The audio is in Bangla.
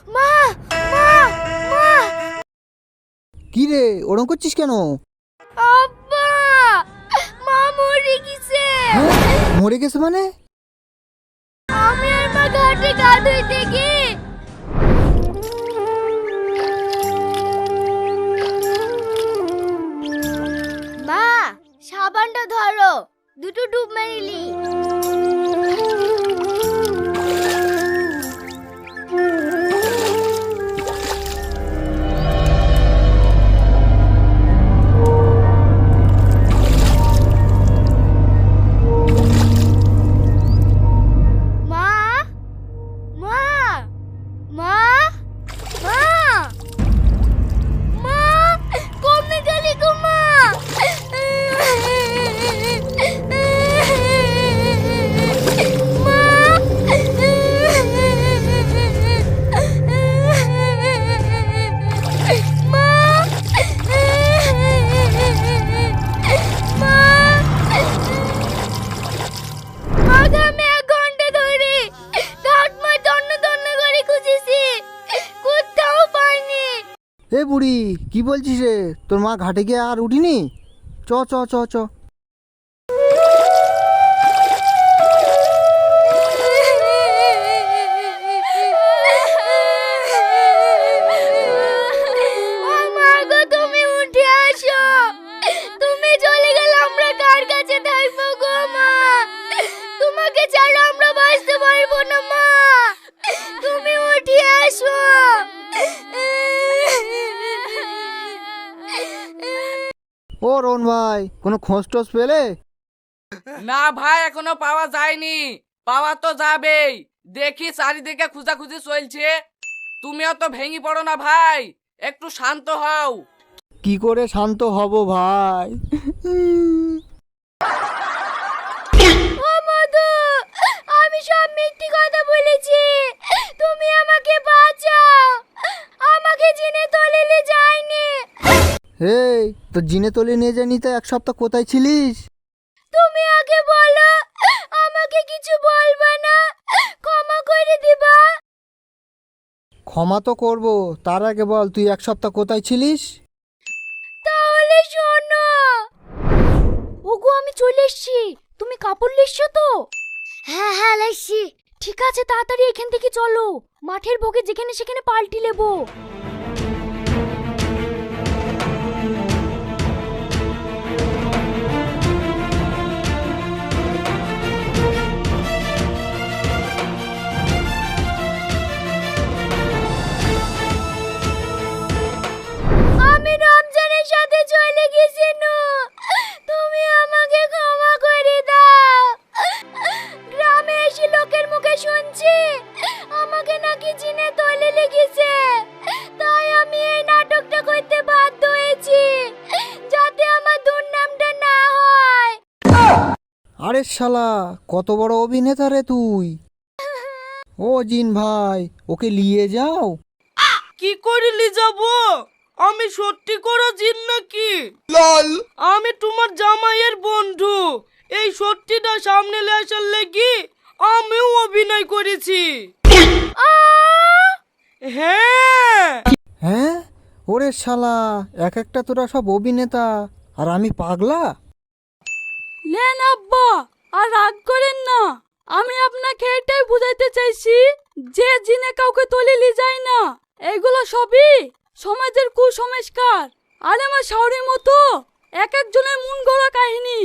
মা মা মা কি রে, ওরম করছিস কেন? আব্বা, মা মরে গেছে। মরে গেছে মানে? আমি আর মা ঘাটে গা ধুইতে গিয়ে মা, সাবানটা ধরো, দুটো ডুব মারিলি। মা মা মা মা মা, কমে গেলি গো মা। আগামী 1 ঘন্টা ধরে ঘাট মা তন্ন তন্ন করে খুঁজেছি, কোথাও পাইনি। এ বুড়ি, কি বলছিস রে? তোর মা ঘাটে গিয়ে আর উঠিনি? চ চ চ চ। ও মা গো, তুমি উঠে আসো। তুমি চলে গেলে আমরা কার কাছে থাকবো গো মা? তোমাকে ছাড়া আমরা বাঁচতে পারবো না মা। তুমি উঠে আসো। ও রোহন ভাই, কোনো খোঁজ টোজ পেলে? না ভাই, এখনো পাওয়া যায়নি। পাওয়া তো যাবেই। দেখি চারিদিকে খোঁজাখুঁজি চলছে। তুমিও তো ভেঙে পড়ো না ভাই, একটু শান্ত হও। কি করে শান্ত হব ভাই? ও মধু, আমি সব মিথ্যে কথা বলেছি। তুমি আমাকে বাঁচাও। আমাকে জিনে তলিলে যায়নি। এই, তো জিনে তলে নিয়ে যায়নি তো 1 সপ্তাহ কোথায় ছিলিস? তুমি আগে বলো, আমাকে কিছু বলবা না, ক্ষমা করে দিবা। ক্ষমা তো করব, তার আগে বল তুই 1 সপ্তাহ কোথায় ছিলিস? তাহলে শোনো। ওগো, আমি চলে এসেছি। তুমি কাপড় লিখছো তো? হ্যাঁ হ্যাঁ, লাইছি। ঠিক আছে, তাড়াতাড়ি এখান থেকে চলো। মাঠের বকে যেখানে সেখানে পাল্টি লেবো। আমি রমজানের সাথে চলে গেছি নু। তুমি আমাকে ক্ষমা করে দাও। গ্রামে এসে লোকের মুখে শুনছি আমাকে নাকি জিনে তলে লেগেছে। তাই আমি এই নাটকটা করতে বাধ্য হয়েছি, যাতে আমার দুর্নামটা না হয়। আরে শালা, কত বড় অভিনেতা রে তুই! ও জিন ভাই, ওকে নিয়ে যাও। কি করে লি যাব? আমি সত্যি করে জিন নাকি? আমি তোমার জামাইয়ের বন্ধু। এই সত্যিটা সামনে আসার লাগি আমিও অভিনয় করেছি। হ্যাঁ। হ্যাঁ? ওরে শালা, এক একটা তোরা সব অভিনেতা, আর আমি পাগলা। লেন আব্বা, আর রাগ করেন না। আমি আপনাকে এটাই বুঝাইতে চাইছি যে জিনে কাউকে তলিলি যায় না। এগুলো সবই সমাজের কুসংস্কার। আর আমার শাওরির মতো এক একজনের মন গড়া কাহিনী।